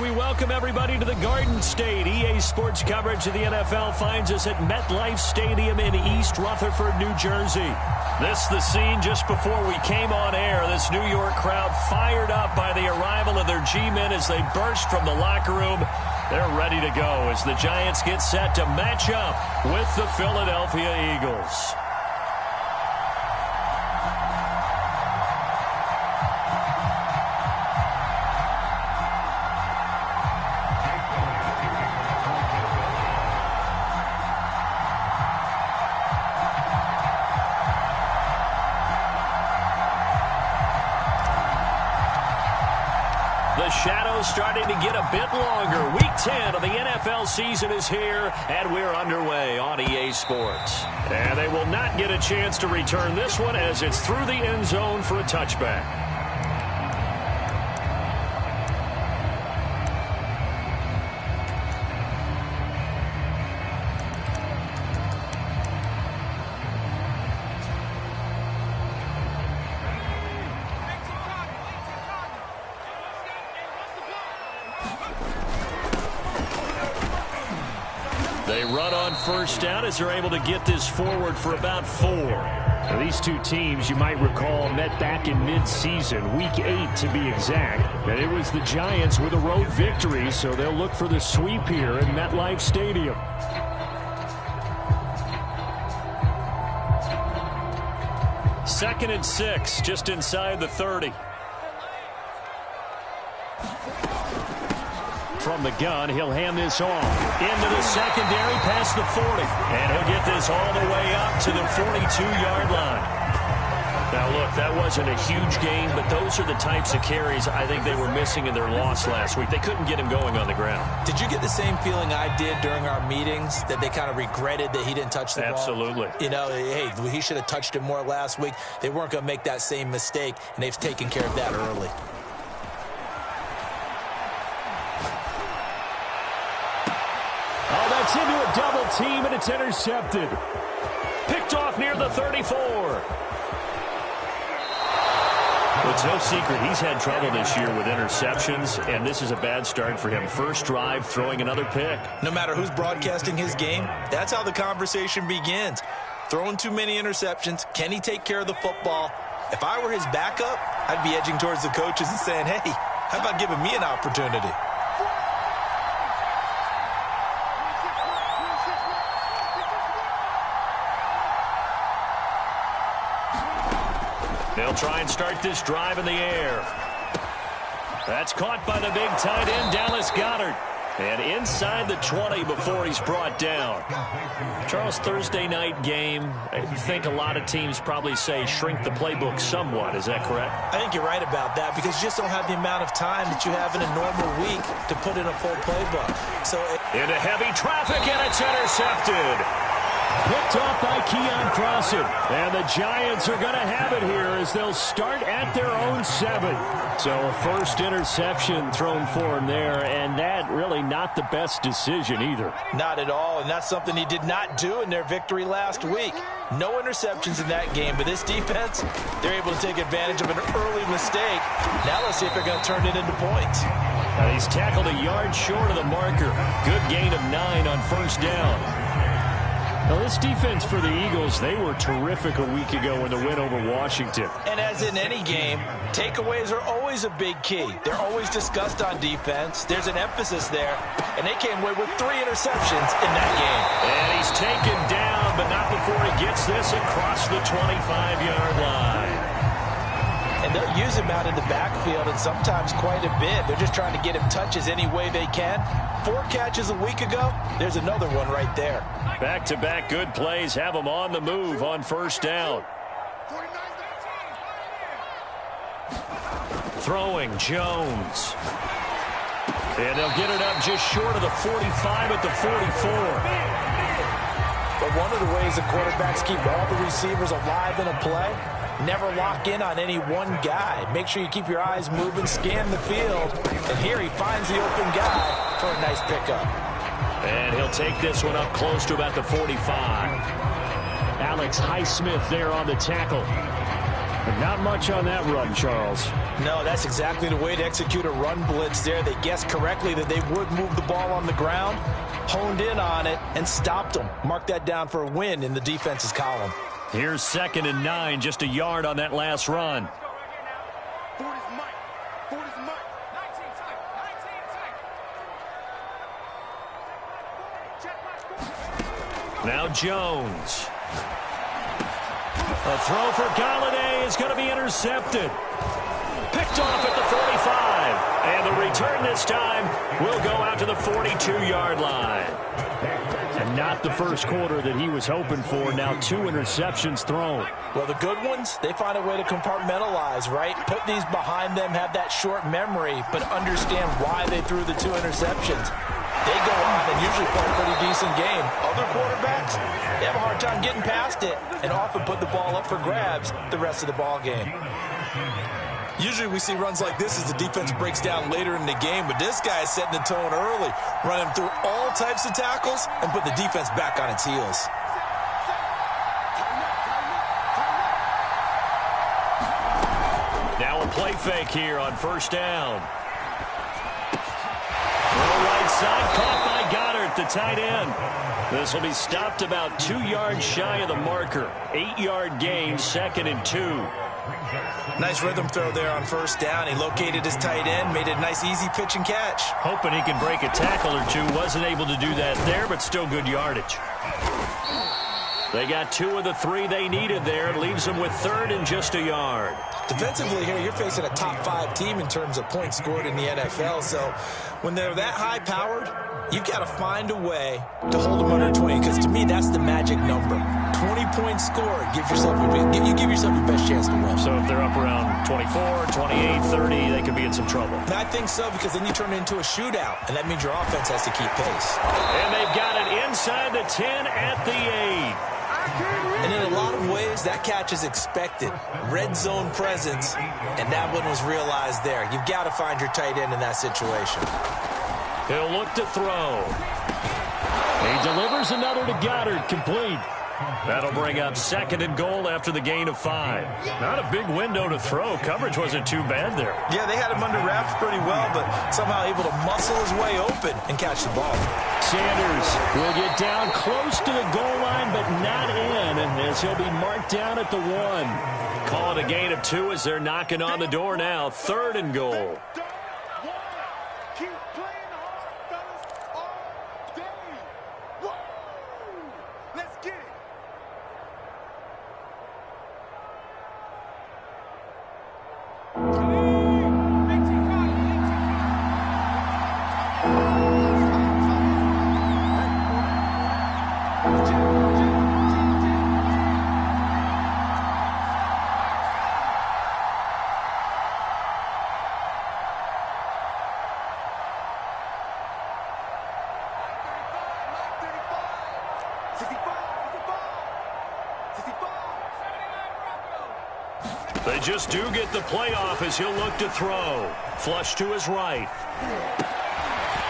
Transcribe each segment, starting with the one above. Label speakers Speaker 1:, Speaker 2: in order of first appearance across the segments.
Speaker 1: We welcome everybody to the Garden State. EA Sports coverage of the NFL finds us at MetLife Stadium in East Rutherford, New Jersey. This the scene just before we came on air. This New York crowd fired up by the arrival of their G-men as they burst from the locker room. They're ready to go as the Giants get set to match up with the Philadelphia Eagles. The shadow's starting to get a bit longer. Week 10 of the NFL season is here, and we're underway on EA Sports. And they will not get a chance to return this one as it's through the end zone for a touchback. They run on first down as they're able to get this forward for about 4.
Speaker 2: Now, these two teams, you might recall, met back in mid-season, Week 8 to be exact. And it was the Giants with a road victory, so they'll look for the sweep here in MetLife Stadium.
Speaker 1: Second and 6, just inside the 30. From the gun, he'll hand this off into the secondary past the 40. And he'll get this all the way up to the 42-yard line. Now, look, that wasn't a huge gain, but those are the types of carries I think they were missing in their loss last week. They couldn't get him going on the ground.
Speaker 3: Did you get the same feeling I did during our meetings, that they kind of regretted that he didn't touch the ball?
Speaker 1: Absolutely.
Speaker 3: You know, hey, he should have touched it more last week. They weren't going to make that same mistake, and they've taken care of that early.
Speaker 2: Oh, that's into a double team, and it's intercepted.
Speaker 1: Picked off near the 34. Well, it's no secret he's had trouble this year with interceptions, and this is a bad start for him. First drive, throwing another pick.
Speaker 3: No matter who's broadcasting his game, that's how the conversation begins. Throwing too many interceptions, can he take care of the football? If I were his backup, I'd be edging towards the coaches and saying, hey, how about giving me an opportunity?
Speaker 1: They'll try and start this drive in the air. That's caught by the big tight end, Dallas Goedert. And inside the 20 before he's brought down. Charles, Thursday night game, I think a lot of teams probably say shrink the playbook somewhat. Is that correct?
Speaker 3: I think you're right about that because you just don't have the amount of time that you have in a normal week to put in a full playbook. So
Speaker 1: into heavy traffic, and it's intercepted.
Speaker 2: Picked off by Keon Crossen. And the Giants are going to have it here as they'll start at their own 7. So a first interception thrown for him there, and that really not the best decision either.
Speaker 3: Not at all, and that's something he did not do in their victory last week. No interceptions in that game, but this defense, they're able to take advantage of an early mistake. Now let's see if they're going to turn it into points.
Speaker 1: He's tackled a yard short of the marker. Good gain of 9 on first down.
Speaker 2: Now, this defense for the Eagles, they were terrific a week ago in the win over Washington.
Speaker 3: And as in any game, takeaways are always a big key. They're always discussed on defense. There's an emphasis there. And they came away with 3 interceptions in that game.
Speaker 1: And he's taken down, but not before he gets this across the 25-yard line.
Speaker 3: And they'll use him out in the backfield, and sometimes quite a bit. They're just trying to get him touches any way they can. 4 catches a week ago. There's another one right there.
Speaker 1: Back-to-back good plays have him on the move on first down. Throwing Jones. And they'll get it up just short of the 45 at the 44.
Speaker 3: But one of the ways the quarterbacks keep all the receivers alive in a play, never lock in on any one guy. Make sure you keep your eyes moving, scan the field. And here he finds the open guy for a nice pickup.
Speaker 1: And he'll take this one up close to about the 45.
Speaker 2: Alex Highsmith there on the tackle. But not much on that run, Charles.
Speaker 3: No, that's exactly the way to execute a run blitz there. They guessed correctly that they would move the ball on the ground, honed in on it, and stopped them. Mark that down for a win in the defense's column.
Speaker 1: Here's 2nd and 9, just a yard on that last run. Now Jones. A throw for Galladay is going to be intercepted. Picked off at the 45. And the return this time will go out to the 42-yard line.
Speaker 2: And not the first quarter that he was hoping for. Now 2 interceptions thrown.
Speaker 3: Well, the good ones, they find a way to compartmentalize, right? Put these behind them, have that short memory, but understand why they threw the 2 interceptions. They go on and usually play a pretty decent game. Other quarterbacks, they have a hard time getting past it and often put the ball up for grabs the rest of the ball game.
Speaker 4: Usually we see runs like this as the defense breaks down later in the game, but this guy is setting the tone early, running through all types of tackles and put the defense back on its heels.
Speaker 1: Now a play fake here on 1st down. Right side, caught by Goddard, the tight end. This will be stopped about 2 yards shy of the marker. 8-yard gain, 2nd and 2.
Speaker 3: Nice rhythm throw there on 1st down. He located his tight end, made a nice easy pitch and catch.
Speaker 1: Hoping he can break a tackle or two. Wasn't able to do that there, but still good yardage. They got 2 of the 3 they needed there. Leaves them with 3rd and just a yard.
Speaker 3: Defensively here, you're facing a top 5 team in terms of points scored in the NFL. So when they're that high-powered, you've got to find a way to hold them under 20. Because to me, that's the magic number. 20 points scored. Give yourself your best chance to win.
Speaker 1: So if they're up around 24, 28, 30, they could be in some trouble.
Speaker 3: And I think so, because then you turn it into a shootout, and that means your offense has to keep pace.
Speaker 1: And they've got it inside the 10 at the 8.
Speaker 3: And in a lot of ways, that catch is expected. Red zone presence, and that one was realized there. You've got to find your tight end in that situation.
Speaker 1: He'll look to throw. He delivers another to Goddard, complete. That'll bring up 2nd and goal after the gain of 5. Not a big window to throw. Coverage wasn't too bad there.
Speaker 3: Yeah, they had him under wraps pretty well, but somehow able to muscle his way open and catch the ball.
Speaker 2: Sanders will get down close to the goal line, but not in, as he'll be marked down at the 1.
Speaker 1: Call it a gain of 2 as they're knocking on the door now. 3rd and goal. They just do get the playoff as he'll look to throw. Flush to his right.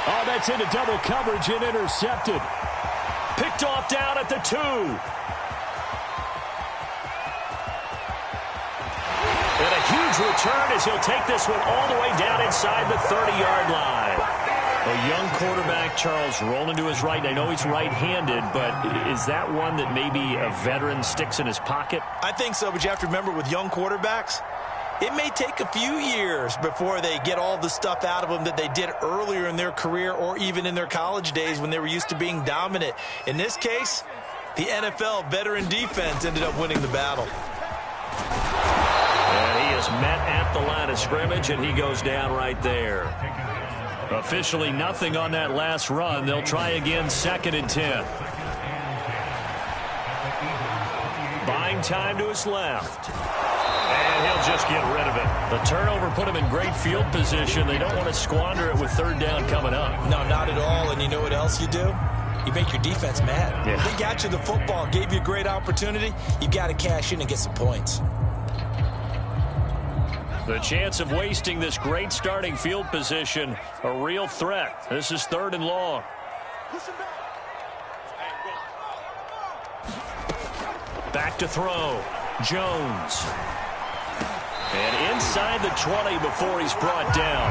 Speaker 2: Oh, that's into double coverage and intercepted.
Speaker 1: Picked off down at the 2. And a huge return as he'll take this one all the way down inside the 30-yard line. A young quarterback, Charles, rolling to his right. I know he's right-handed, but is that one that maybe a veteran sticks in his pocket?
Speaker 3: I think so, but you have to remember with young quarterbacks, it may take a few years before they get all the stuff out of them that they did earlier in their career or even in their college days when they were used to being dominant. In this case, the NFL veteran defense ended up winning the battle.
Speaker 1: And he is met at the line of scrimmage, and he goes down right there. Officially nothing on that last run. They'll try again, 2nd and 10. Buying time to his left. And he'll just get rid of it. The turnover put him in great field position. They don't want to squander it with 3rd down coming up.
Speaker 3: No, not at all. And you know what else you do? You make your defense mad.
Speaker 1: Yeah.
Speaker 3: They got you the football, gave you a great opportunity. You've got to cash in and get some points.
Speaker 1: The chance of wasting this great starting field position, a real threat. This is 3rd and long. Back to throw. Jones. And inside the 20 before he's brought down.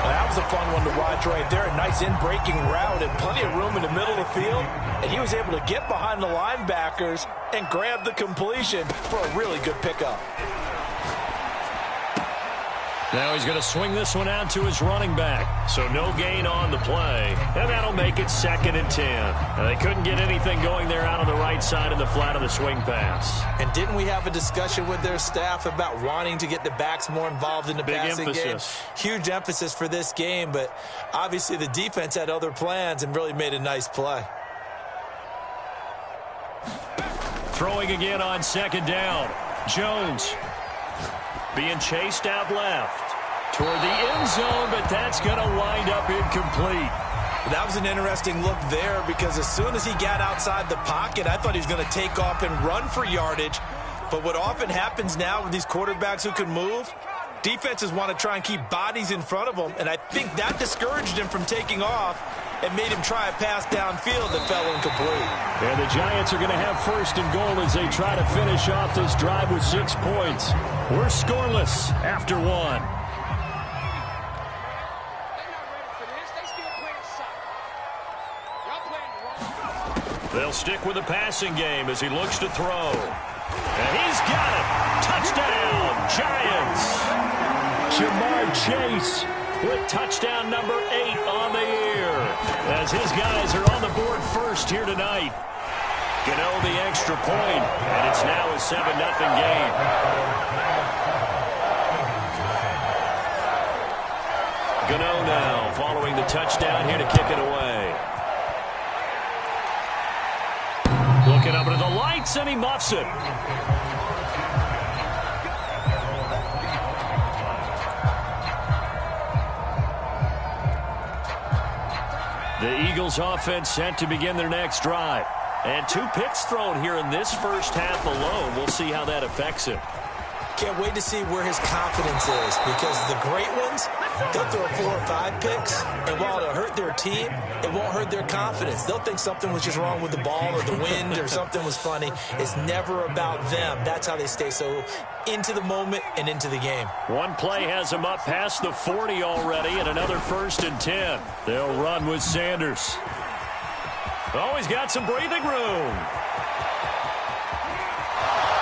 Speaker 3: That was a fun one to watch right there. A nice in-breaking route and plenty of room in the middle of the field. And he was able to get behind the linebackers and grab the completion for a really good pickup.
Speaker 1: Now he's going to swing this one out to his running back. So no gain on the play. And that'll make it 2nd and 10. They couldn't get anything going there out on the right side of the flat of the swing pass.
Speaker 3: And didn't we have a discussion with their staff about wanting to get the backs more involved in the passing game? Huge emphasis for this game, but obviously the defense had other plans and really made a nice play.
Speaker 1: Throwing again on 2nd down. Jones being chased out left toward the end zone, but that's going to wind up incomplete.
Speaker 3: That was an interesting look there because as soon as he got outside the pocket, I thought he was going to take off and run for yardage. But what often happens now with these quarterbacks who can move, defenses want to try and keep bodies in front of them, and I think that discouraged him from taking off and made him try a pass downfield that fell incomplete.
Speaker 2: And the Giants are going to have 1st and goal as they try to finish off this drive with 6 points.
Speaker 1: We're scoreless after 1. They'll stick with the passing game as he looks to throw. And he's got it. Touchdown, Giants.
Speaker 2: Ja'Marr Chase
Speaker 1: with touchdown number 8 on the year. As his guys are on the board first here tonight. Gano the extra point, and it's now a 7-0 game. Gano now following the touchdown here to kick it away. Looking up into the lights, and he muffs it. The Eagles offense set to begin their next drive. And 2 picks thrown here in this first half alone. We'll see how that affects him.
Speaker 3: Can't wait to see where his confidence is because the great ones, they'll throw 4 or 5 picks, and while it'll hurt their team, it won't hurt their confidence. They'll think something was just wrong with the ball or the wind or something was funny. It's never about them. That's how they stay so into the moment and into the game.
Speaker 1: One play has them up past the 40 already, and another 1st and 10. They'll run with Sanders. Oh, he's got some breathing room.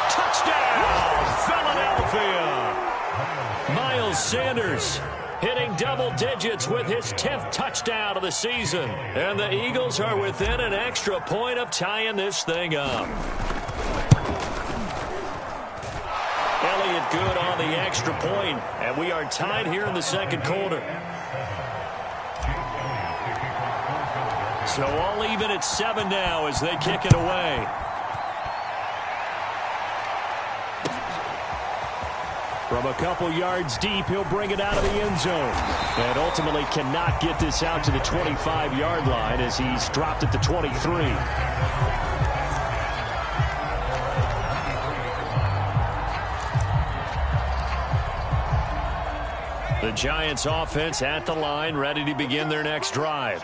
Speaker 1: Touchdown, Philadelphia. Miles Sanders hitting double digits with his 10th touchdown of the season. And the Eagles are within an extra point of tying this thing up. Elliott good on the extra point, and we are tied here in the 2nd quarter. So all even at 7 now as they kick it away.
Speaker 2: From a couple yards deep, he'll bring it out of the end zone. And ultimately cannot get this out to the 25-yard line as he's dropped at the 23.
Speaker 1: The Giants offense at the line, ready to begin their next drive.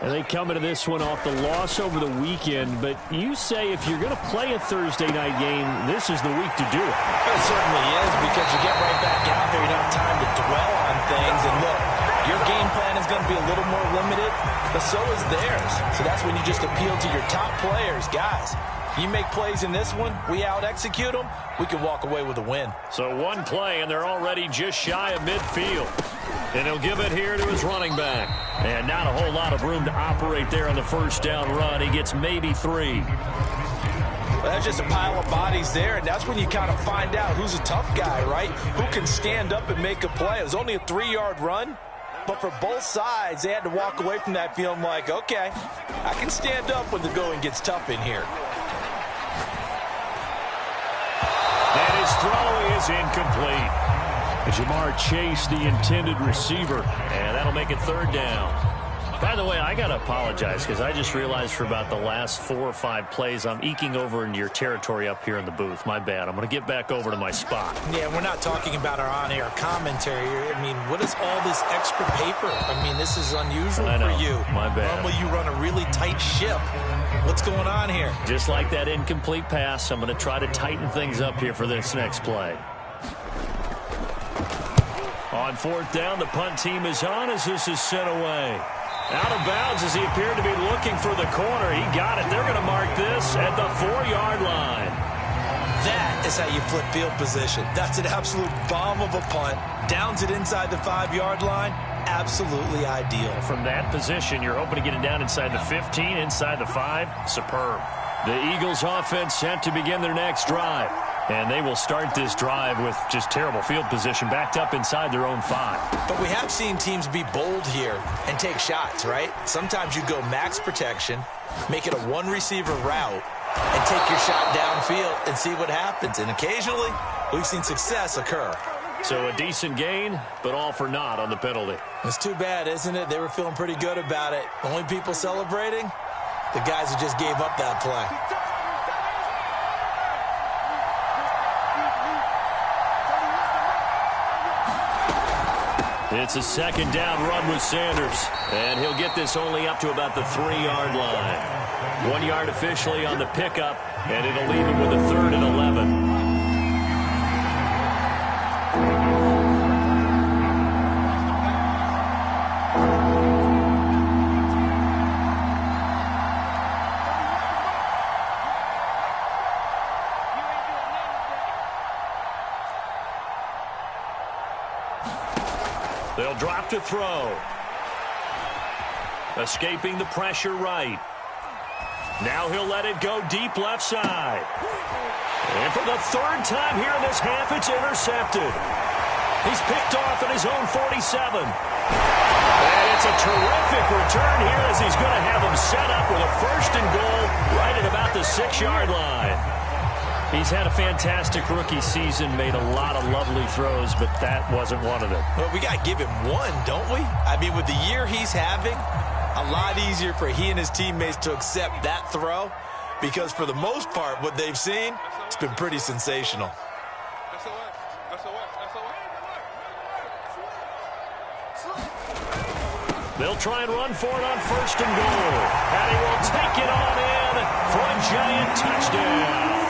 Speaker 2: And they come into this one off the loss over the weekend, but you say if you're going to play a Thursday night game, this is the week to do it.
Speaker 3: It certainly is because you get right back out there. You don't have time to dwell on things. And look, your game plan is going to be a little more limited, but so is theirs. So that's when you just appeal to your top players. Guys, you make plays in this one, we out-execute them, we can walk away with a win.
Speaker 1: So 1 play, and they're already just shy of midfield. And he'll give it here to his running back. And not a whole lot of room to operate there on the 1st down run. He gets maybe 3.
Speaker 3: Well, that's just a pile of bodies there, and that's when you kind of find out who's a tough guy, right? Who can stand up and make a play. It was only a 3-yard run, but for both sides, they had to walk away from that feeling like, okay, I can stand up when the going gets tough in here.
Speaker 1: And his throw is incomplete.
Speaker 2: Ja'Marr Chase, the intended receiver.
Speaker 1: And that'll make it 3rd down. By the way, I got to apologize because I just realized for about the last 4 or 5 plays, I'm eking over into your territory up here in the booth. My bad. I'm going to get back over to my spot.
Speaker 3: Yeah, we're not talking about our on-air commentary. I mean, what is all this extra paper? I mean, this is unusual for you.
Speaker 1: My bad.
Speaker 3: Normally you run a really tight ship. What's going on here?
Speaker 1: Just like that incomplete pass, I'm going to try to tighten things up here for this next play. On fourth down, the punt team is on as this is sent away. Out of bounds as he appeared to be looking for the corner. He got it. They're going to mark this at the 4-yard line.
Speaker 3: That is how you flip field position. That's an absolute bomb of a punt. Downs it inside the 5-yard line. Absolutely ideal.
Speaker 1: From that position, you're hoping to get it down inside the 15, inside the 5. Superb. The Eagles offense set to begin their next drive. And they will start this drive with just terrible field position backed up inside their own 5.
Speaker 3: But we have seen teams be bold here and take shots, right? Sometimes you go max protection, make it a one-receiver route, and take your shot downfield and see what happens. And occasionally, we've seen success occur.
Speaker 1: So a decent gain, but all for naught on the penalty.
Speaker 3: It's too bad, isn't it? They were feeling pretty good about it. Only people celebrating? The guys who just gave up that play.
Speaker 1: It's a second down run with Sanders. And he'll get this only up to about the 3-yard line. 1 yard officially on the pickup, and it'll leave him with a 3rd and 11. They'll drop to throw. Escaping the pressure right. Now he'll let it go deep left side. And for the 3rd time here in this half, it's intercepted. He's picked off at his own 47. And it's a terrific return here as he's going to have him set up with a 1st and goal right at about the 6-yard line. He's had a fantastic rookie season, made a lot of lovely throws, but that wasn't one of them.
Speaker 3: Well, we got to give him one, don't we? I mean, with the year he's having, a lot easier for he and his teammates to accept that throw because for the most part, what they've seen, it's been pretty sensational.
Speaker 1: They'll try and run for it on 1st and goal. And he will take it on in for a Giant touchdown.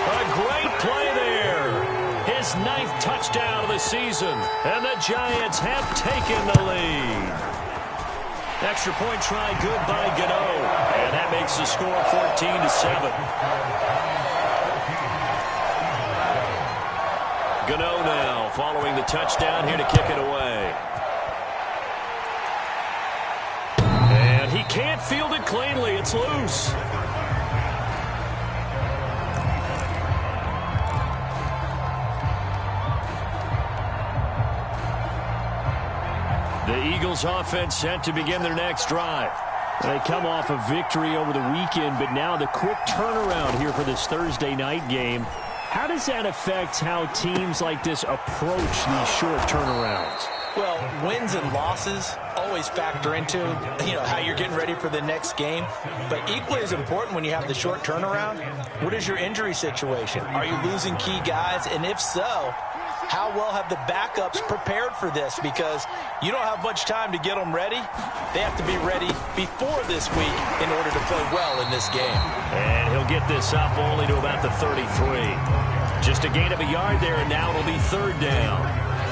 Speaker 1: A great play there. His 9th touchdown of the season. And the Giants have taken the lead. Extra point try good by Gano. And that makes the score 14-7. Gano now following the touchdown here to kick it away. And he can't field it cleanly. It's loose. The Eagles offense set to begin their next drive. They come off a victory over the weekend, but now the quick turnaround here for this Thursday night game. How does that affect how teams like this approach these short turnarounds?
Speaker 3: Well, wins and losses always factor into, how you're getting ready for the next game. But equally as important when you have the short turnaround, what is your injury situation? Are you losing key guys? And if so, how well have the backups prepared for this? Because you don't have much time to get them ready. They have to be ready before this week in order to play well in this game.
Speaker 1: And he'll get this up only to about the 33. Just a gain of a yard there, and now it'll be 3rd down.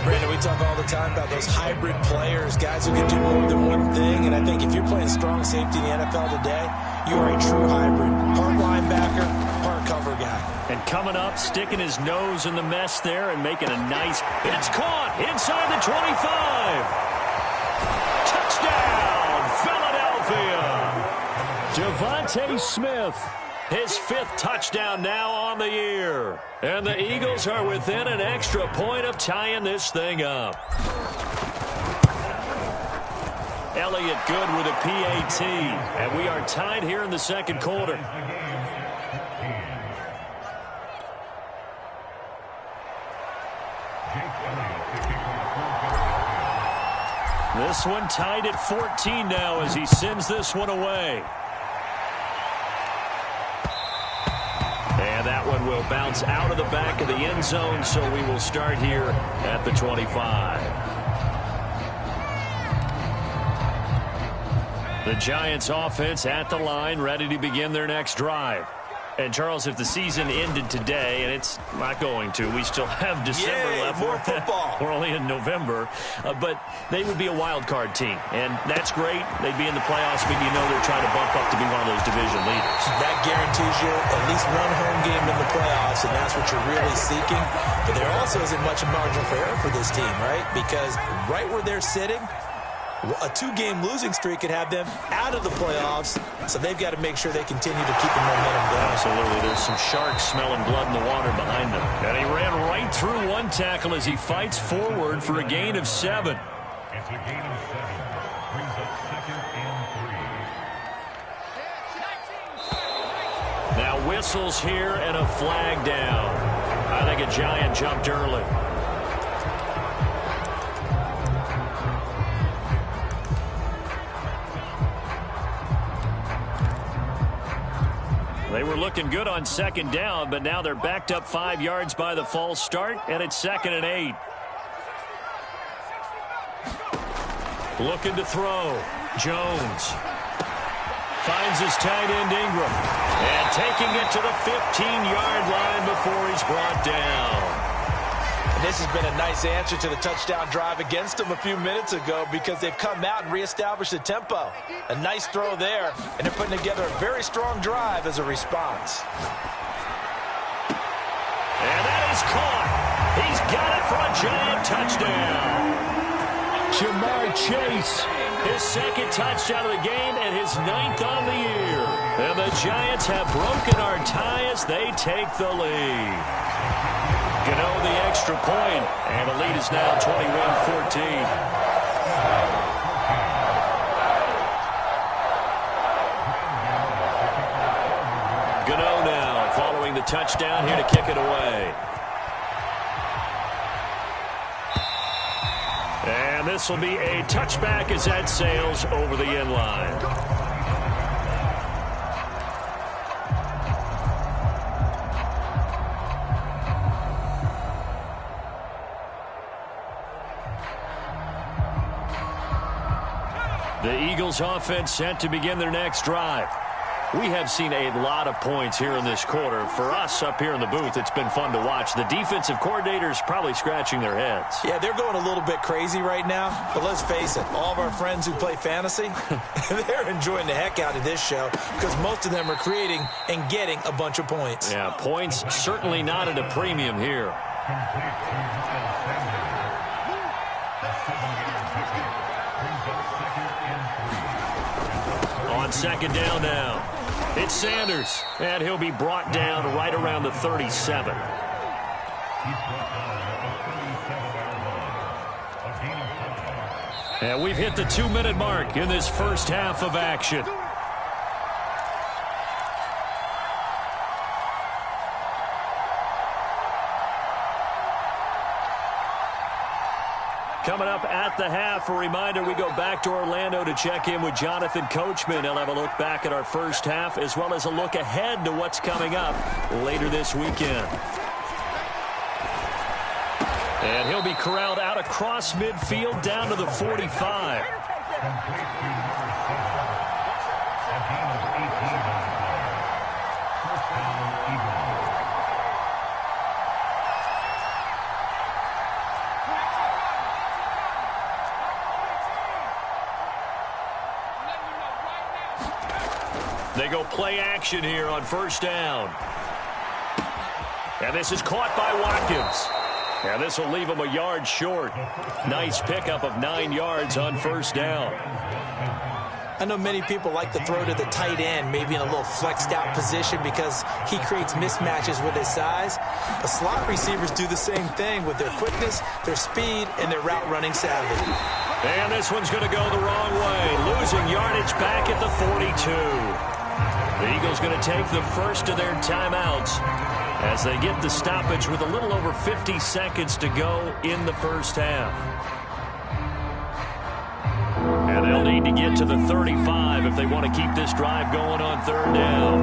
Speaker 3: Brandon, we talk all the time about those hybrid players, guys who can do more than one thing. And I think if you're playing strong safety in the NFL today, you are a true hybrid. Part linebacker, part cover guy.
Speaker 1: And coming up, sticking his nose in the mess there and making a nice... It's caught inside the 25. Touchdown, Philadelphia. Devontae Smith, his 5th touchdown now on the year. And the Eagles are within an extra point of tying this thing up. Elliott good with a PAT. And we are tied here in the 2nd quarter. This one tied at 14 now as he sends this one away. And that one will bounce out of the back of the end zone, so we will start here at the 25. The Giants offense at the line, ready to begin their next drive. And, Charles, if the season ended today, and it's not going to, we still have December left.
Speaker 3: More football.
Speaker 1: We're only in November. But they would be a wild card team. And that's great. They'd be in the playoffs. Maybe you know they're trying to bump up to be one of those division leaders.
Speaker 3: That guarantees you at least one home game in the playoffs, and that's what you're really seeking. But there also isn't much margin for error for this team, right? Because right where they're sitting, a 2-game losing streak could have them out of the playoffs, so they've got to make sure they continue to keep the momentum going.
Speaker 1: Absolutely. There's some sharks smelling blood in the water behind them. And he ran right through one tackle as he fights forward for a gain of 7.
Speaker 5: It's a gain of 7. Brings up 2nd and 3.
Speaker 1: Now whistles here and a flag down. I think a Giant jumped early. They were looking good on 2nd down, but now they're backed up 5 yards by the false start, and it's 2nd and 8. Looking to throw. Jones finds his tight end Ingram, and taking it to the 15-yard line before he's brought down.
Speaker 3: And this has been a nice answer to the touchdown drive against them a few minutes ago because they've come out and reestablished the tempo. A nice throw there, and they're putting together a very strong drive as a response.
Speaker 1: And that is caught. He's got it for a Giant touchdown. Jamar Chase, his 2nd touchdown of the game and his 9th on the year. And the Giants have broken our tie as they take the lead. Gano the extra point, and the lead is now 21-14. Gano now following the touchdown here to kick it away. And this will be a touchback as that sails over the end line. The Eagles offense set to begin their next drive. We have seen a lot of points here in this quarter. For us up here in the booth, it's been fun to watch. The defensive coordinators probably scratching their heads.
Speaker 3: Yeah, they're going a little bit crazy right now. But let's face it, all of our friends who play fantasy, they're enjoying the heck out of this show because most of them are creating and getting a bunch of points.
Speaker 1: Yeah, points certainly not at a premium here. On 2nd down now, it's Sanders, and he'll be brought down right around the 37. And we've hit the 2-minute mark in this first half of action. Coming up at the half, a reminder, we go back to Orlando to check in with Jonathan Coachman. He'll have a look back at our first half as well as a look ahead to what's coming up later this weekend. And he'll be corralled out across midfield down to the 45. They go play action here on 1st down. And this is caught by Watkins. And this will leave him a yard short. Nice pickup of 9 yards on 1st down.
Speaker 3: I know many people like to throw to the tight end, maybe in a little flexed out position because he creates mismatches with his size. But slot receivers do the same thing with their quickness, their speed, and their route running savvy.
Speaker 1: And this one's going to go the wrong way. Losing yardage back at the 42. The Eagles going to take the first of their timeouts as they get the stoppage with a little over 50 seconds to go in the first half. And they'll need to get to the 35 if they want to keep this drive going on 3rd down.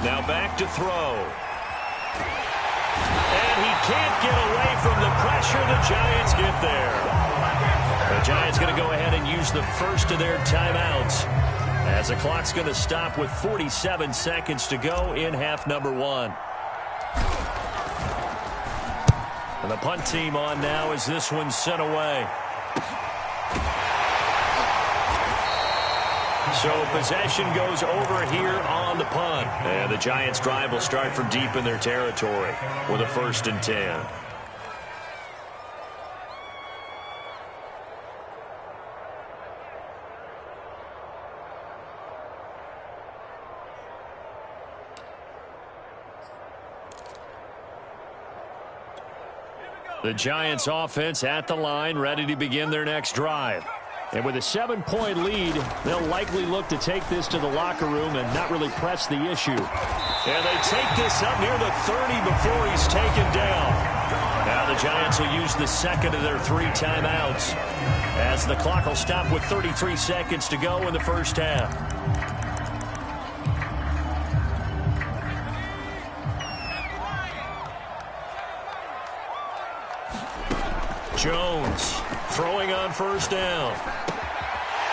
Speaker 1: Now back to throw. And he can't get away from the pressure. The Giants get there. The Giants going to go ahead and use the first of their timeouts, as the clock's going to stop with 47 seconds to go in half number one. And the punt team on now as this one's sent away. So possession goes over here on the punt. And the Giants' drive will start from deep in their territory with a 1st and 10. The Giants offense at the line, ready to begin their next drive. And with a 7-point lead, they'll likely look to take this to the locker room and not really press the issue. And they take this up near the 30 before he's taken down. Now the Giants will use the second of their 3 timeouts, as the clock will stop with 33 seconds to go in the first half. Jones throwing on 1st down.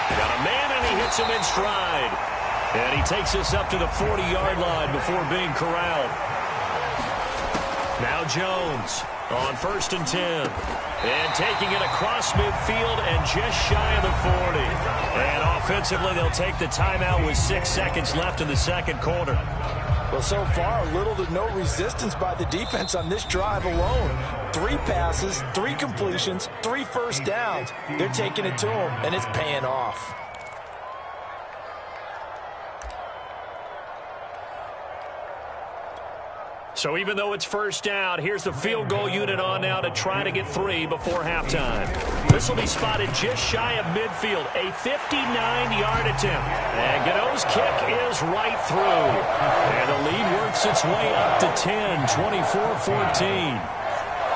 Speaker 1: Got a man, and he hits him in stride. And he takes us up to the 40-yard line before being corralled. Now Jones on 1st and 10. And taking it across midfield and just shy of the 40. And offensively, they'll take the timeout with 6 seconds left in the second quarter.
Speaker 3: Well, so far, little to no resistance by the defense on this drive alone. 3 passes, 3 completions, 3 first downs. They're taking it to him, and it's paying off.
Speaker 1: So even though it's 1st down, here's the field goal unit on now to try to get 3 before halftime. This will be spotted just shy of midfield, a 59-yard attempt. And Gano's kick is right through. And the lead works its way up to 10, 24-14.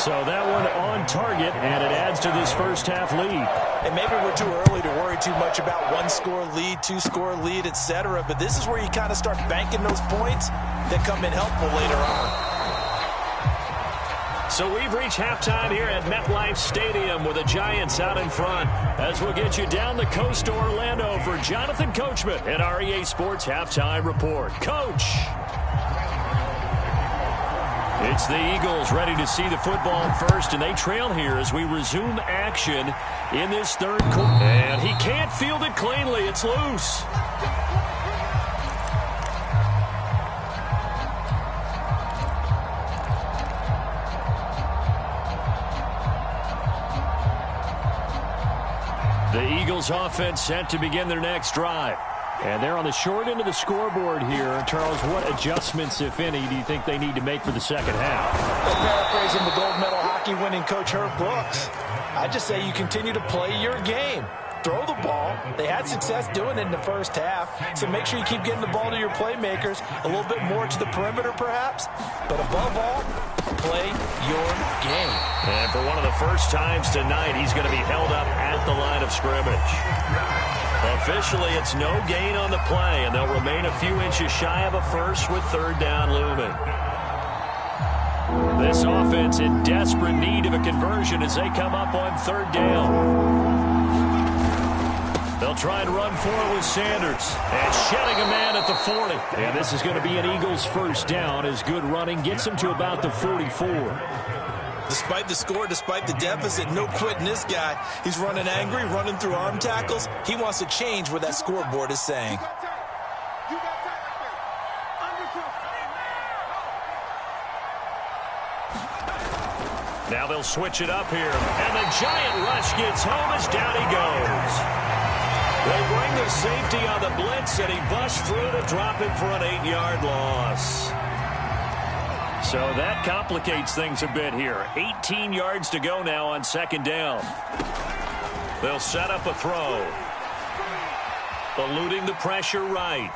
Speaker 1: So that one on target, and it adds to this first half lead.
Speaker 3: And maybe we're too early to worry too much about 1-score lead, 2-score lead, etc. But this is where you kind of start banking those points that come in helpful later on.
Speaker 1: So we've reached halftime here at MetLife Stadium with the Giants out in front, as we'll get you down the coast to Orlando for Jonathan Coachman at our EA Sports Halftime Report. Coach! It's the Eagles ready to see the football first, and they trail here as we resume action in this third quarter. And he can't field it cleanly. It's loose. The Eagles offense set to begin their next drive. And they're on the short end of the scoreboard here. Charles, what adjustments, if any, do you think they need to make for the second half?
Speaker 3: Well, paraphrasing the gold medal hockey winning coach Herb Brooks, I just say you continue to play your game. Throw the ball. They had success doing it in the first half, so make sure you keep getting the ball to your playmakers, a little bit more to the perimeter perhaps, but above all, play your game.
Speaker 1: And for one of the first times tonight, he's going to be held up at the line of scrimmage. Officially, it's no gain on the play, and they'll remain a few inches shy of a first with 3rd down looming. This offense in desperate need of a conversion as they come up on 3rd down. They'll try and run forward with Sanders, and shedding a man at the 40. And this is going to be an Eagles 1st down as good running gets them to about the 44.
Speaker 4: Despite the score, despite the deficit, no quitting this guy. He's running angry, running through arm tackles. He wants to change what that scoreboard is saying.
Speaker 1: Now they'll switch it up here, and the giant rush gets home as down he goes. They bring the safety on the blitz, and he busts through to drop it for an 8-yard loss. So that complicates things a bit here. 18 yards to go now on 2nd down. They'll set up a throw. Eluding the pressure right.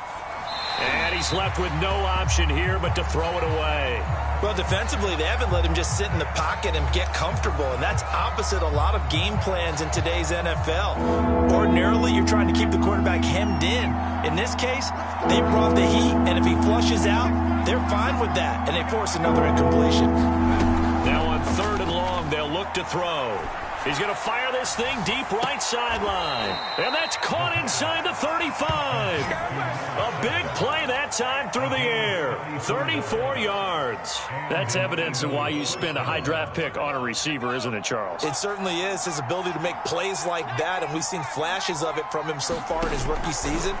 Speaker 1: And he's left with no option here but to throw it away.
Speaker 3: Well, defensively, they haven't let him just sit in the pocket and get comfortable, and that's opposite a lot of game plans in today's NFL. Ordinarily, you're trying to keep the quarterback hemmed in. In this case, they brought the heat, and if he flushes out, they're fine with that, and they force another incompletion.
Speaker 1: Now on 3rd and long, they'll look to throw. He's going to fire this thing deep right sideline. And that's caught inside the 35. A big play that time through the air. 34 yards. That's evidence of why you spend a high draft pick on a receiver, isn't it, Charles?
Speaker 3: It certainly is. His ability to make plays like that, and we've seen flashes of it from him so far in his rookie season.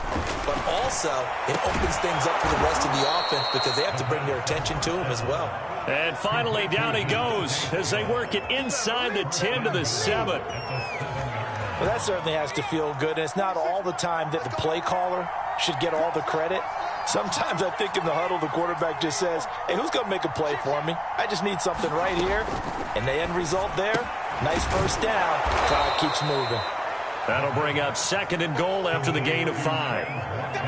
Speaker 3: But also, it opens things up for the rest of the offense because they have to bring their attention to him as well.
Speaker 1: And finally, down he goes as they work it inside the 10 to the 7.
Speaker 3: Well, that certainly has to feel good. And it's not all the time that the play caller should get all the credit. Sometimes I think in the huddle, the quarterback just says, hey, who's going to make a play for me? I just need something right here. And the end result there, nice first down. Clock keeps moving.
Speaker 1: That'll bring up 2nd and goal after the gain of 5.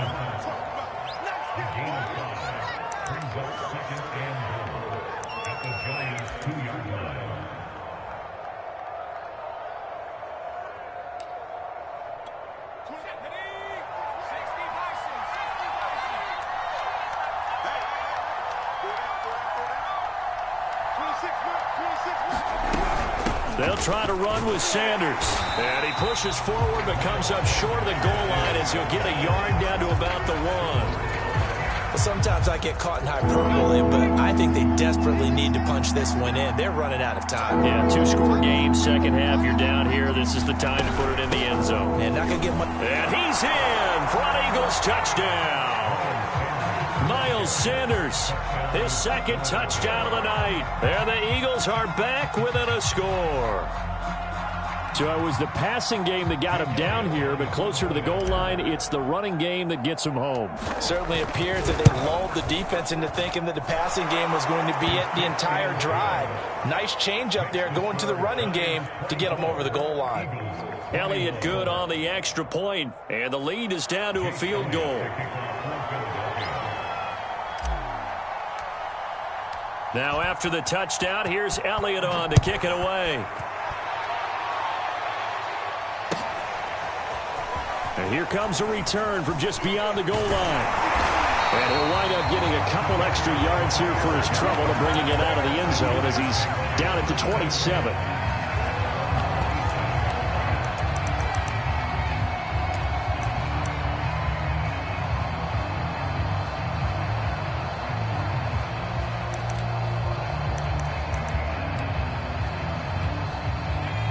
Speaker 1: They'll try to run with Sanders. And he pushes forward but comes up short of the goal line as he'll get a yard down to about the 1.
Speaker 3: Well, sometimes I get caught in hyperbole, but I think they desperately need to punch this one in. They're running out of time.
Speaker 1: Yeah, 2-score game, second half. You're down here. This is the time to put it in the end zone.
Speaker 3: And not going to get much.
Speaker 1: And he's in for an Eagles touchdown. Miles Sanders, his 2nd touchdown of the night. And the Eagles are back within a score. So it was the passing game that got him down here, but closer to the goal line, it's the running game that gets him home.
Speaker 3: Certainly appears that they lulled the defense into thinking that the passing game was going to be it the entire drive. Nice change up there going to the running game to get them over the goal line.
Speaker 1: Elliott good on the extra point, and the lead is down to a field goal. Now after the touchdown, here's Elliott on to kick it away. And here comes a return from just beyond the goal line. And he'll wind up getting a couple extra yards here for his trouble to bringing it out of the end zone as he's down at the 27.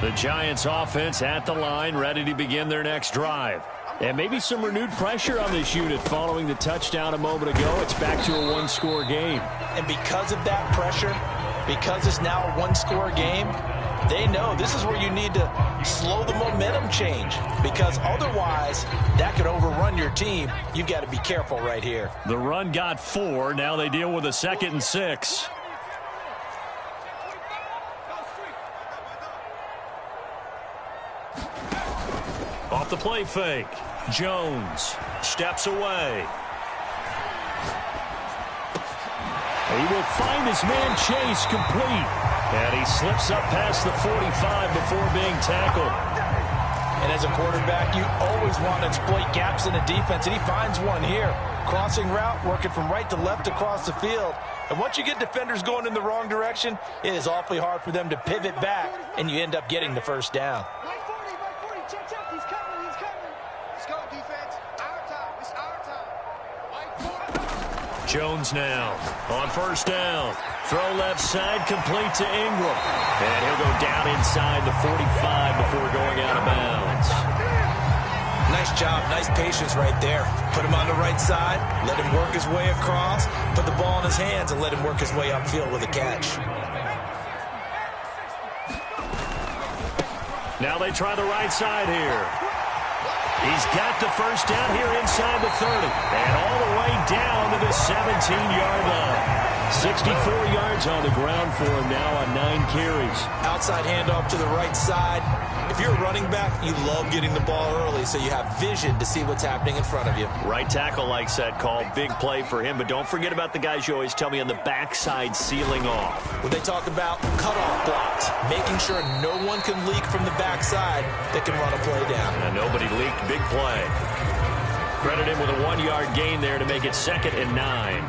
Speaker 1: The Giants offense at the line, ready to begin their next drive. And maybe some renewed pressure on this unit following the touchdown a moment ago. It's back to a one-score game.
Speaker 3: And because of that pressure, because it's now a one-score game, they know this is where you need to slow the momentum change. Because otherwise, that could overrun your team. You've got to be careful right here.
Speaker 1: The run got 4. Now they deal with a 2nd and 6. Off the play fake. Jones steps away. He will find his man Chase complete. And he slips up past the 45 before being tackled.
Speaker 3: And as a quarterback, you always want to exploit gaps in the defense, and he finds one here. Crossing route, working from right to left across the field. And once you get defenders going in the wrong direction, it is awfully hard for them to pivot back, and you end up getting the first down.
Speaker 1: Jones now on first down. Throw left side, complete to Ingram. And he'll go down inside the 45 before going out of bounds.
Speaker 3: Nice job, nice patience right there. Put him on the right side, let him work his way across, put the ball in his hands, and let him work his way upfield with a catch.
Speaker 1: Now they try the right side here. He's got the first down here inside the 30. And all the way down to the 17-yard line. 64 yards on the ground for him now on 9 carries.
Speaker 3: Outside handoff to the right side. If you're a running back, you love getting the ball early so you have vision to see what's happening in front of you.
Speaker 1: Right tackle likes that call. Big play for him. But don't forget about the guys you always tell me on the backside sealing off.
Speaker 3: When they talk about cutoff blocks, making sure no one can leak from the backside that can run a play down.
Speaker 1: And nobody leaked. Big play. Credit him with a 1-yard gain there to make it 2nd and 9.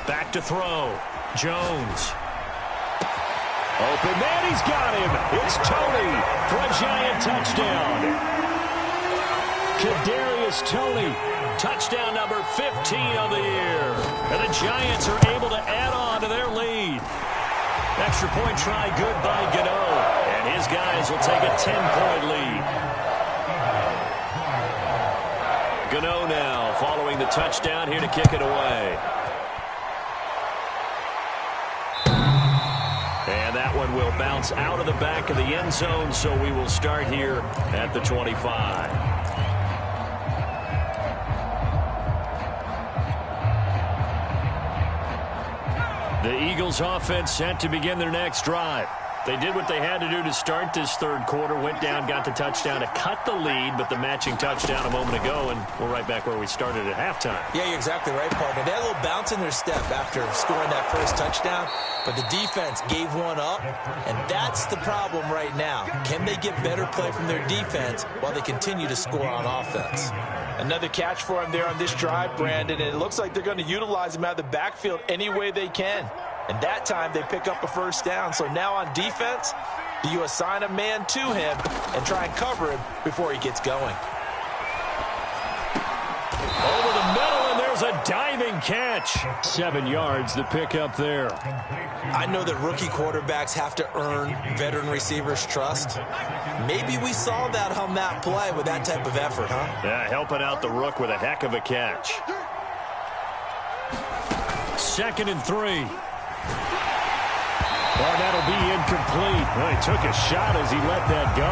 Speaker 1: Back to throw. Jones. Open man, he's got him. It's Toney for a Giant touchdown. Kadarius Toney, touchdown number 15 of the year. And the Giants are able to add on to their lead. Extra point try good by Gano. And his guys will take a 10-point lead. Gano now following the touchdown here to kick it away. And that one will bounce out of the back of the end zone, so we will start here at the 25. The Eagles offense set to begin their next drive. They did what they had to do to start this third quarter, went down, got the touchdown to cut the lead, but the matching touchdown a moment ago, and we're right back where we started at halftime.
Speaker 3: Yeah, you're exactly right, partner. They had a little bounce in their step after scoring that first touchdown, but the defense gave one up, and that's the problem right now. Can they get better play from their defense while they continue to score on offense? Another catch for him there on this drive, Brandon, and it looks like they're going to utilize him out of the backfield any way they can. And that time they pick up a first down. So now on defense, do you assign a man to him and try and cover him before he gets going?
Speaker 1: Over the middle, and there's a diving catch. 7 yards, the pickup there.
Speaker 3: I know that rookie quarterbacks have to earn veteran receivers' trust. Maybe we saw that on that play with that type of effort, huh?
Speaker 1: Yeah, helping out the rook with a heck of a catch. 2nd and 3. Oh, that'll be incomplete. Well, he took a shot as he let that go.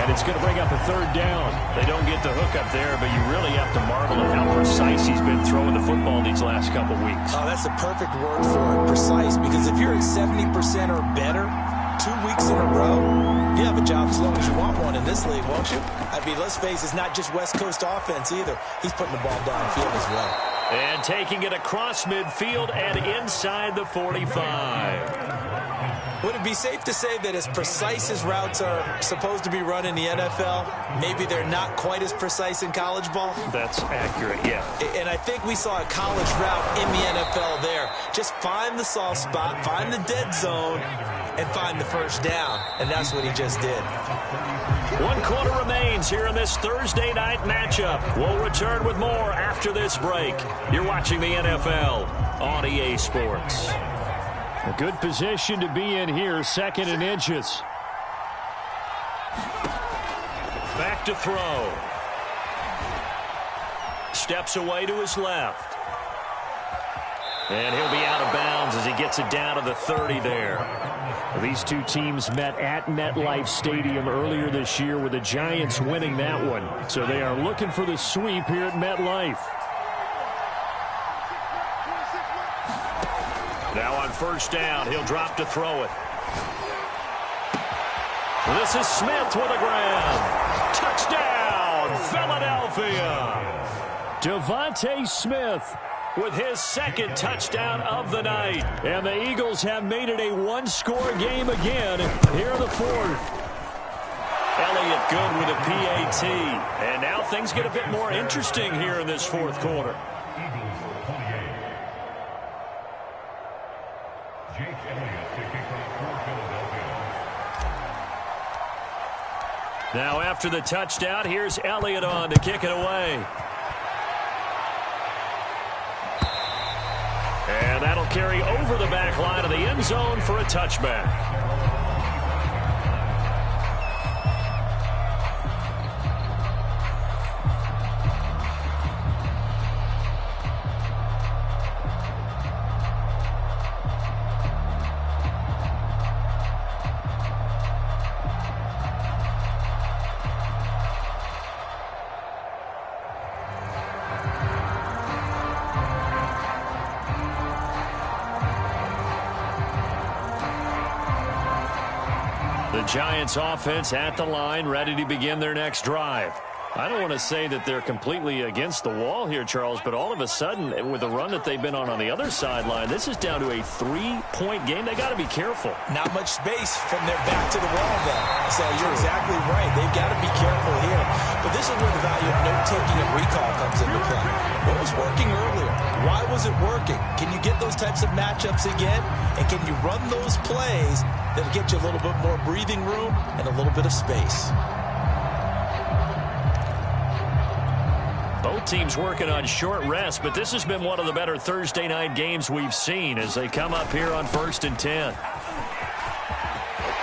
Speaker 1: And it's going to bring up a 3rd down. They don't get the hook up there, but you really have to marvel at how precise he's been throwing the football these last couple weeks.
Speaker 3: Oh, that's the perfect word for it, precise. Because if you're at 70% or better 2 weeks in a row, you have a job as long as you want one in this league, won't you? I mean, let's face it, it's not just West Coast offense either. He's putting the ball downfield as well.
Speaker 1: And taking it across midfield and inside the 45.
Speaker 3: Would it be safe to say that as precise as routes are supposed to be run in the NFL, maybe they're not quite as precise in college ball?
Speaker 1: That's accurate, yeah.
Speaker 3: And I think we saw a college route in the NFL there. Just find the soft spot, find the dead zone, and find the first down. And that's what he just did.
Speaker 1: 1 quarter remains here in this Thursday night matchup. We'll return with more after this break. You're watching the NFL on EA Sports. A good position to be in here, 2nd and inches. Back to throw. Steps away to his left. And he'll be out of bounds as he gets it down to the 30 there. These two teams met at MetLife Stadium earlier this year with the Giants winning that one. So they are looking for the sweep here at MetLife. Now on 1st down, he'll drop to throw it. This is Smith with a grab. Touchdown, Philadelphia. Devontae Smith with his 2nd touchdown of the night. And the Eagles have made it a 1-score game again here in the 4th. Elliott good with a PAT. And now things get a bit more interesting here in this 4th quarter. Now after the touchdown, here's Elliott on to kick it away. And that'll carry over the back line of the end zone for a touchback. The Giants offense at the line, ready to begin their next drive. I don't want to say that they're completely against the wall here, Charles, but all of a sudden, with the run that they've been on the other sideline, this is down to a 3-point game. They got to be careful.
Speaker 3: Not much space from their back to the wall, though. So you're exactly right. They've got to be careful here. But this is where the value of note-taking and recall comes into play. What was working earlier?
Speaker 4: Why was it working? Can you get those types of matchups again? And can you run those plays that'll get you a little bit more breathing room and a little bit of space?
Speaker 1: Both teams working on short rest, but this has been one of the better Thursday night games we've seen as they come up here on 1st and 10.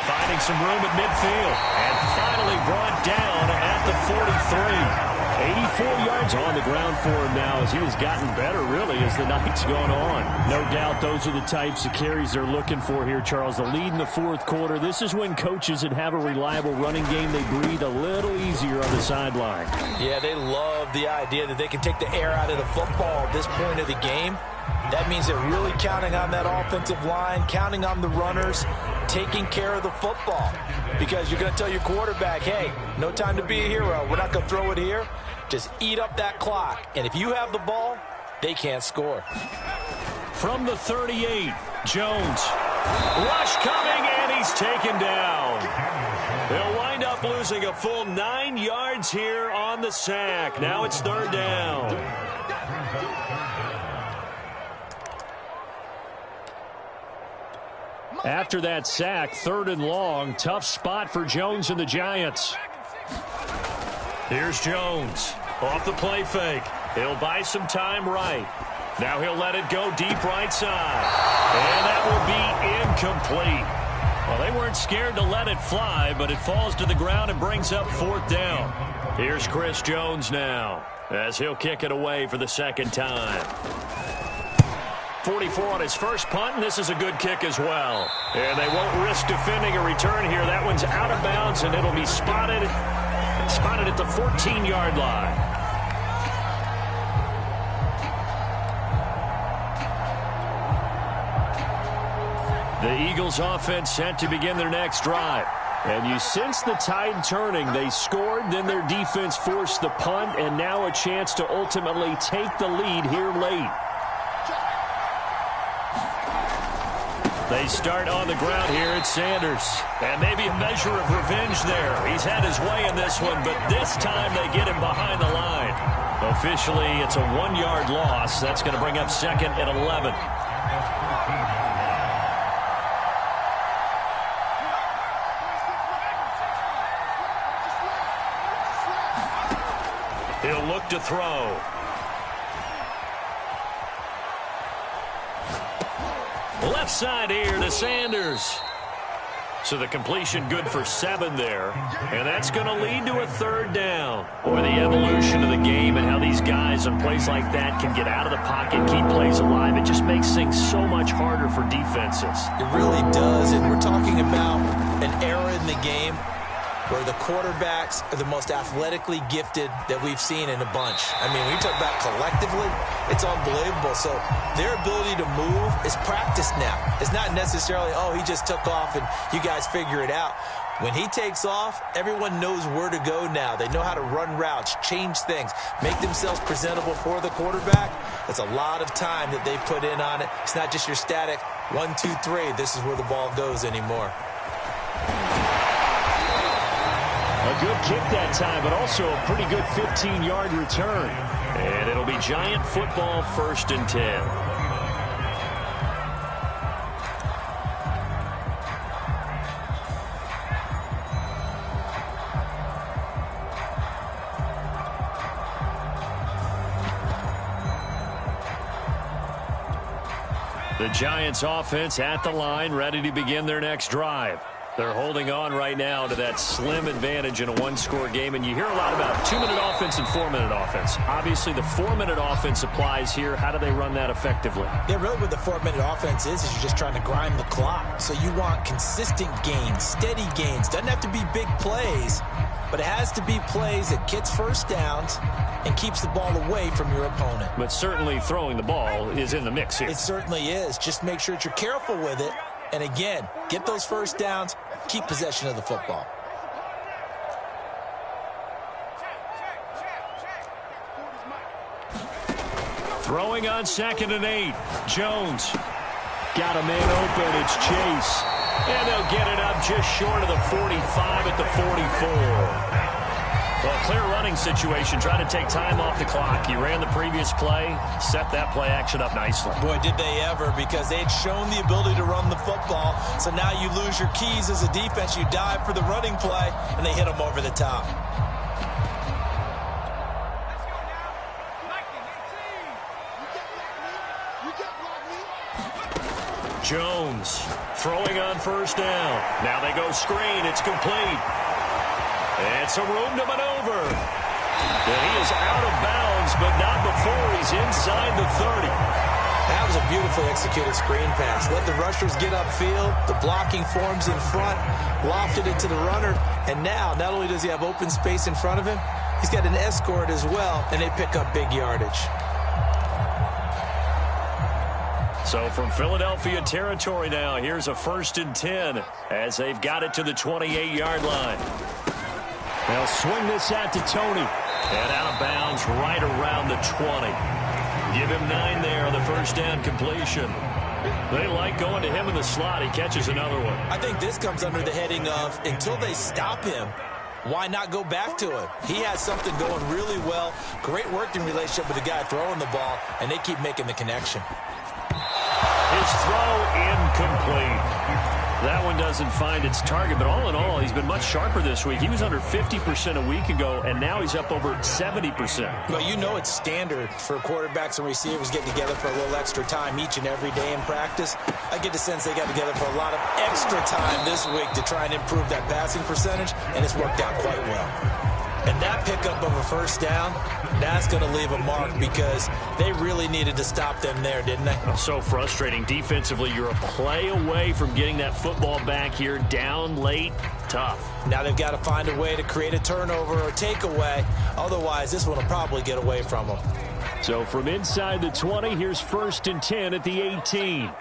Speaker 1: Finding some room at midfield and finally brought down at the 43. 84 yards on the ground for him now as he has gotten better, really, as the night's gone on. No doubt those are the types of carries they're looking for here, Charles. The lead in the fourth quarter. This is when coaches that have a reliable running game, they breathe a little easier on the sideline.
Speaker 3: Yeah, they love the idea that they can take the air out of the football at this point of the game. That means they're really counting on that offensive line, counting on the runners, taking care of the football. Because you're going to tell your quarterback, hey, no time to be a hero. We're not going to throw it here. Just eat up that clock. And if you have the ball, they can't score.
Speaker 1: From the 38, Jones. Rush coming, and he's taken down. They'll wind up losing a full 9 yards here on the sack. Now it's 3rd down. After that sack, 3rd and long. Tough spot for Jones and the Giants. Here's Jones. Off the play fake. He'll buy some time right. Now he'll let it go deep right side. And that will be incomplete. Well, they weren't scared to let it fly, but it falls to the ground and brings up 4th down. Here's Chris Jones now as he'll kick it away for the 2nd time. 44 on his first punt, and this is a good kick as well. And they won't risk defending a return here. That one's out of bounds, and it'll be spotted at the 14-yard line. The Eagles offense set to begin their next drive. And you sense the tide turning. They scored, then their defense forced the punt, and now a chance to ultimately take the lead here late. They start on the ground here at Sanders. And maybe a measure of revenge there. He's had his way in this one, but this time they get him behind the line. Officially, it's a 1-yard loss. That's going to bring up 2nd and 11. He'll look to throw. Left side here to Sanders. So the completion good for 7 there. And that's going to lead to a 3rd down. Boy, the evolution of the game and how these guys on plays like that can get out of the pocket, keep plays alive, it just makes things so much harder for defenses.
Speaker 3: It really does, and we're talking about an era in the game where the quarterbacks are the most athletically gifted that we've seen in a bunch. I mean, when you talk about collectively, it's unbelievable. So their ability to move is practiced now. It's not necessarily, oh, he just took off and you guys figure it out. When he takes off, everyone knows where to go now. They know how to run routes, change things, make themselves presentable for the quarterback. It's a lot of time that they put in on it. It's not just your static 1, 2, 3. This is where the ball goes anymore.
Speaker 1: A good kick that time, but also a pretty good 15-yard return. And it'll be Giant football, 1st and 10. The Giants offense at the line, ready to begin their next drive. They're holding on right now to that slim advantage in a 1-score game. And you hear a lot about 2-minute offense and 4-minute offense. Obviously, the 4-minute offense applies here. How do they run that effectively?
Speaker 3: Yeah, really what the 4-minute offense is you're just trying to grind the clock. So you want consistent gains, steady gains. Doesn't have to be big plays, but it has to be plays that gets first downs and keeps the ball away from your opponent.
Speaker 1: But certainly throwing the ball is in the mix here.
Speaker 3: It certainly is. Just make sure that you're careful with it. And again, get those first downs, keep possession of the football.
Speaker 1: Throwing on 2nd and 8. Jones got a man open. It's Chase. And they'll get it up just short of the 45 at the 44. Well, clear running situation. Try to take time off the clock. He ran the previous play, set that play action up nicely.
Speaker 3: Boy, did they ever, because they had shown the ability to run the football. So now you lose your keys as a defense. You dive for the running play, and they hit them over the top.
Speaker 1: Jones throwing on first down. Now they go screen. It's complete. And some room to maneuver. And he is out of bounds, but not before he's inside the 30.
Speaker 3: That was a beautifully executed screen pass. Let the rushers get upfield. The blocking forms in front. Lofted it to the runner. And now, not only does he have open space in front of him, he's got an escort as well, and they pick up big yardage.
Speaker 1: So from Philadelphia territory now, here's a 1st and 10 as they've got it to the 28-yard line. They'll swing this out to Tony. And out of bounds right around the 20. Give him 9 there on the first down completion. They like going to him in the slot. He catches another one.
Speaker 3: I think this comes under the heading of, until they stop him, why not go back to him? He has something going really well. Great working relationship with the guy throwing the ball, and they keep making the connection.
Speaker 1: His throw incomplete. That one doesn't find its target, but all in all, he's been much sharper this week. He was under 50% a week ago, and now he's up over 70%.
Speaker 3: Well, you know it's standard for quarterbacks and receivers getting together for a little extra time each and every day in practice. I get the sense they got together for a lot of extra time this week to try and improve that passing percentage, and it's worked out quite well. And that pickup of a first down, that's going to leave a mark because they really needed to stop them there, didn't they?
Speaker 1: So frustrating. Defensively, you're a play away from getting that football back here. Down late, tough.
Speaker 3: Now they've got to find a way to create a turnover or takeaway. Otherwise, this one will probably get away from them.
Speaker 1: So from inside the 20, here's 1st and 10 at the 18.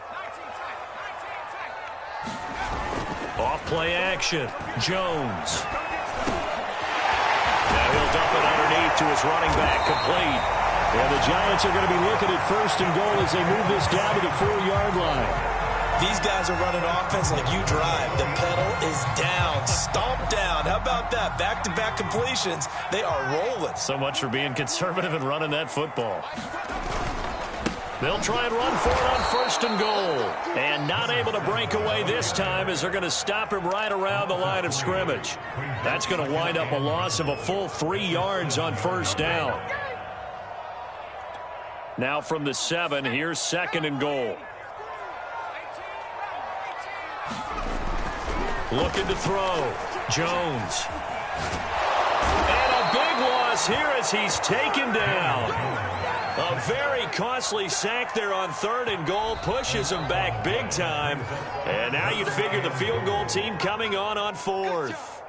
Speaker 1: Off play action. Jones. Now he'll dump it underneath to his running back, complete. And the Giants are going to be looking at 1st and goal as they move this down to the 4-yard line.
Speaker 3: These guys are running offense like you drive. The pedal is down, stomped down. How about that? Back-to-back completions. They are rolling.
Speaker 1: So much for being conservative and running that football. They'll try and run for it on 1st and goal. And not able to break away this time as they're going to stop him right around the line of scrimmage. That's going to wind up a loss of a full 3 yards on 1st down. Now from the 7, here's 2nd and goal. Looking to throw. Jones. And a big loss here as he's taken down. A very costly sack there on 3rd and goal. Pushes him back big time. And now you figure the field goal team coming on 4th.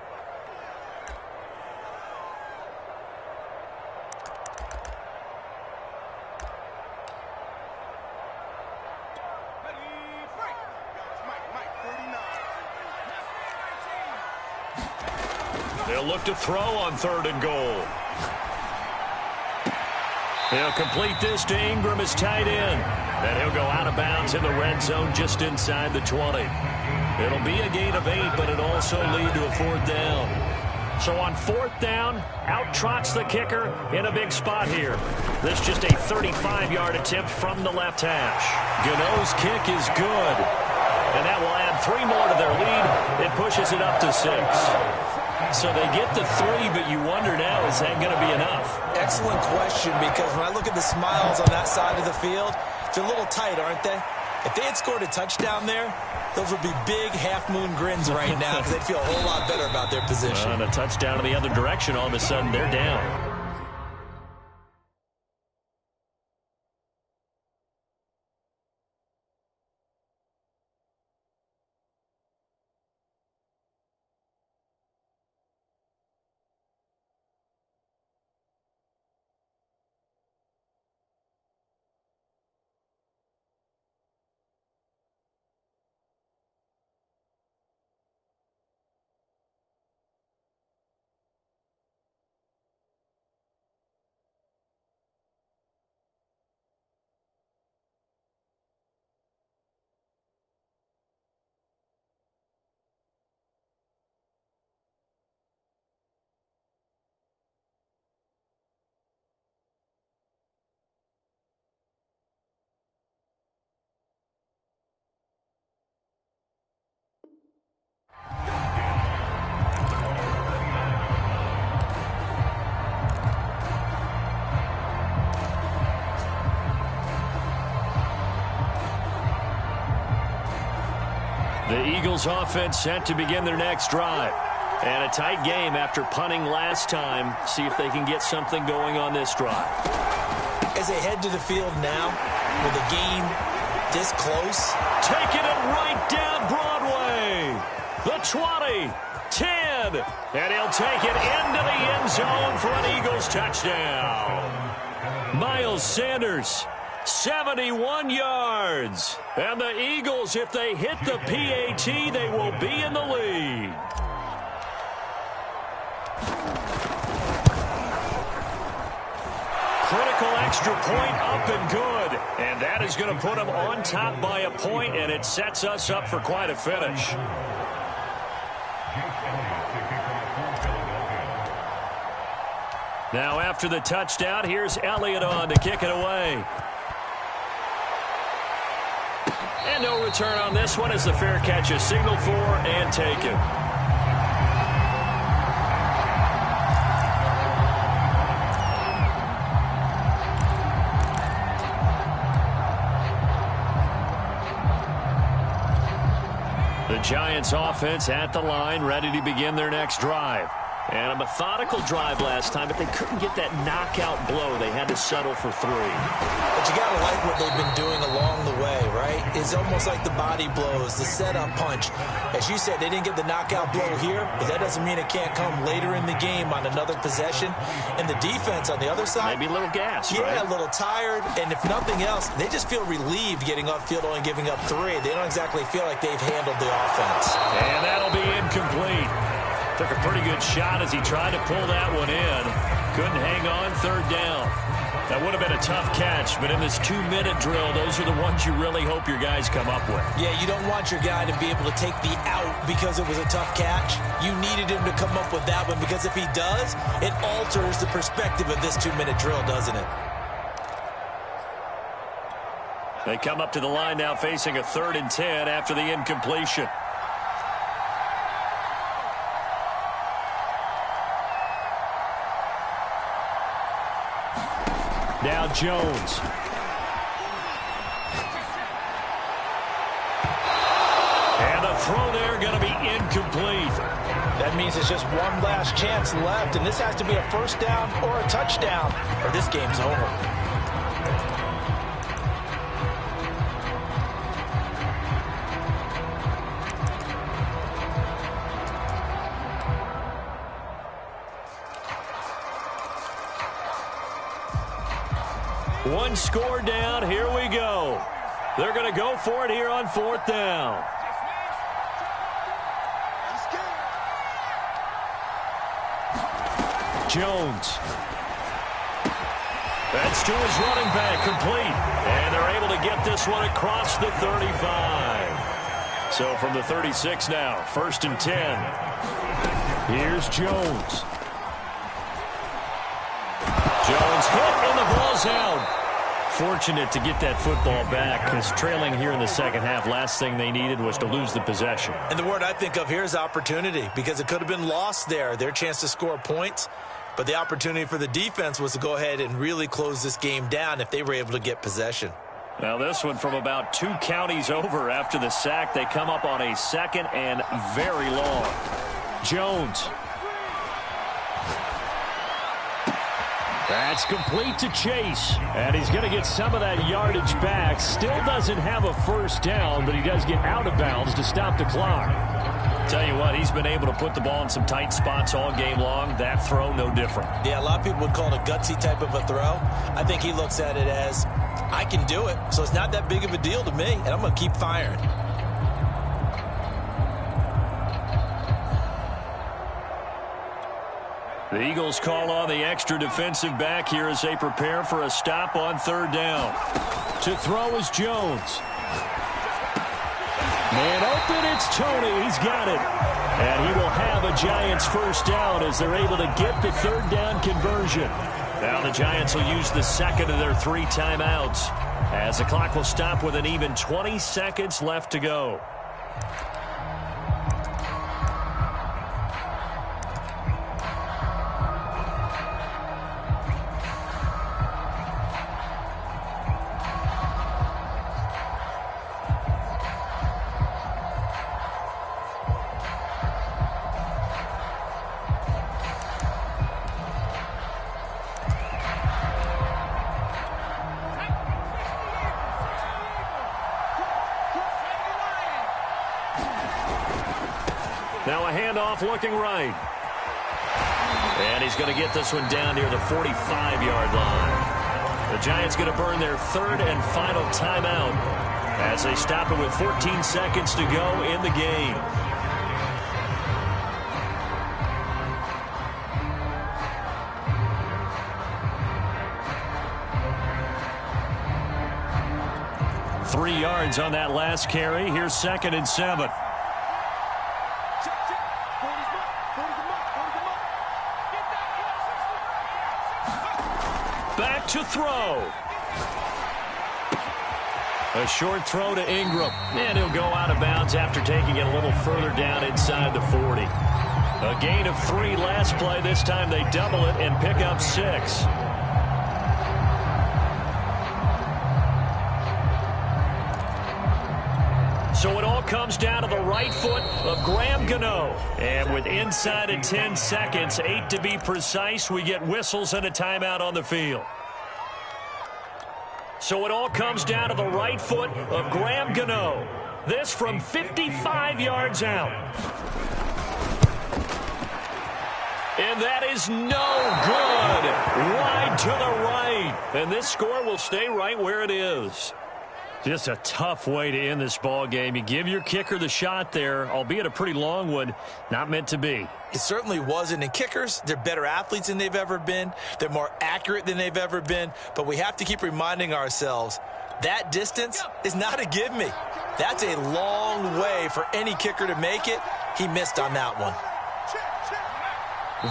Speaker 1: They'll look to throw on 3rd and goal. He'll complete this to Ingram as tight end. And he'll go out of bounds in the red zone just inside the 20. It'll be a gain of 8, but it'll also lead to a 4th down. So on 4th down, out trots the kicker in a big spot here. This just a 35-yard attempt from the left hash. Gano's kick is good. And that will add 3 more to their lead. It pushes it up to 6. So they get the 3, but you wonder now, is that going to be enough?
Speaker 3: Excellent question, because when I look at the smiles on that side of the field, they're a little tight, aren't they? If they had scored a touchdown there, those would be big half-moon grins right now because they'd feel a whole lot better about their position.
Speaker 1: And a touchdown in the other direction, all of a sudden they're down. The Eagles offense set to begin their next drive. And a tight game after punting last time. See if they can get something going on this drive.
Speaker 3: As they head to the field now, with the game this close.
Speaker 1: Taking it right down Broadway. The 20, 10, and he'll take it into the end zone for an Eagles touchdown. Miles Sanders, 71 yards. And the Eagles, if they hit the PAT, they will be in the lead. Critical extra point up and good. And that is going to put them on top by a point, and it sets us up for quite a finish. Now after the touchdown, here's Elliott on to kick it away. And no return on this one as the fair catch is signaled for and taken. The Giants offense at the line, ready to begin their next drive. And a methodical drive last time, but they couldn't get that knockout blow. They had to settle for 3.
Speaker 3: But you got to like what they've been doing along the way, right? It's almost like the body blows, the setup punch. As you said, they didn't get the knockout blow here, but that doesn't mean it can't come later in the game on another possession. And the defense on the other side.
Speaker 1: Maybe a little gas,
Speaker 3: yeah,
Speaker 1: right?
Speaker 3: A little tired. And if nothing else, they just feel relieved getting upfield only giving up 3. They don't exactly feel like they've handled the offense.
Speaker 1: And that'll be incomplete. Took a pretty good shot as he tried to pull that one in. Couldn't hang on, 3rd down. That would have been a tough catch, but in this 2-minute drill, those are the ones you really hope your guys come up with.
Speaker 3: Yeah, you don't want your guy to be able to take the out because it was a tough catch. You needed him to come up with that one because if he does, it alters the perspective of this 2-minute drill, doesn't it?
Speaker 1: They come up to the line now facing a 3rd and 10 after the incompletion. Now Jones. And the throw there going to be incomplete.
Speaker 3: That means it's just one last chance left, and this has to be a 1st down or a touchdown, or this game's over.
Speaker 1: One score down. Here we go. They're going to go for it here on 4th down. Jones. That's to his running back, complete. And they're able to get this one across the 35. So from the 36 now, 1st and 10. Here's Jones. Jones hit and the ball's out. Fortunate to get that football back because trailing here in the second half, last thing they needed was to lose the possession.
Speaker 3: And the word I think of here is opportunity because it could have been lost there, their chance to score points. But the opportunity for the defense was to go ahead and really close this game down if they were able to get possession.
Speaker 1: Now this one from about 2 counties over after the sack. They come up on a 2nd and very long. Jones. That's complete to Chase. And he's going to get some of that yardage back. Still doesn't have a 1st down, but he does get out of bounds to stop the clock. Tell you what, he's been able to put the ball in some tight spots all game long. That throw, no different.
Speaker 3: Yeah, a lot of people would call it a gutsy type of a throw. I think he looks at it as, I can do it, so it's not that big of a deal to me, and I'm going to keep firing.
Speaker 1: The Eagles call on the extra defensive back here as they prepare for a stop on 3rd down. To throw is Jones. Man open, it's Tony. He's got it. And he will have a Giants 1st down as they're able to get the 3rd down conversion. Now the Giants will use the 2nd of their 3 timeouts as the clock will stop with an even 20 seconds left to go. Now a handoff looking right. And he's going to get this one down near the 45-yard line. The Giants going to burn their third and final timeout as they stop it with 14 seconds to go in the game. Three yards on that last carry. Here's 2nd and 7. Back to throw. A short throw to Ingram. And he'll go out of bounds after taking it a little further down inside the 40. A gain of 3 last play. This time they double it and pick up 6. So it all comes down to the right foot of Graham Gano. And with inside of 10 seconds, 8 to be precise, we get whistles and a timeout on the field. So it all comes down to the right foot of Graham Gano. This from 55 yards out. And that is no good. Wide to the right. And this score will stay right where it is. Just a tough way to end this ball game. You give your kicker the shot there, albeit a pretty long one, not meant to be.
Speaker 4: It certainly wasn't. And kickers, they're better athletes than they've ever been. They're more accurate than they've ever been. But we have to keep reminding ourselves that distance is not a give me. That's a long way for any kicker to make it. He missed on that one.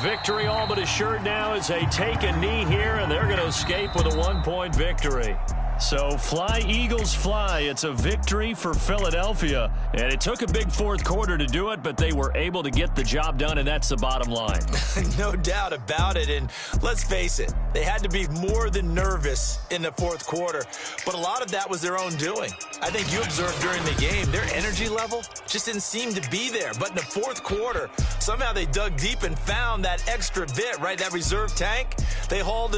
Speaker 1: Victory all but assured now as they take a knee here, and they're going to escape with a 1-point victory. So fly, Eagles, fly. It's a victory for Philadelphia. And it took a big fourth quarter to do it, but they were able to get the job done, and that's the bottom line.
Speaker 4: No doubt about it. And let's face it, they had to be more than nervous in the fourth quarter. But a lot of that was their own doing. I think you observed during the game, their energy level just didn't seem to be there. But in the fourth quarter, somehow they dug deep and found that extra bit, right, that reserve tank. They hauled it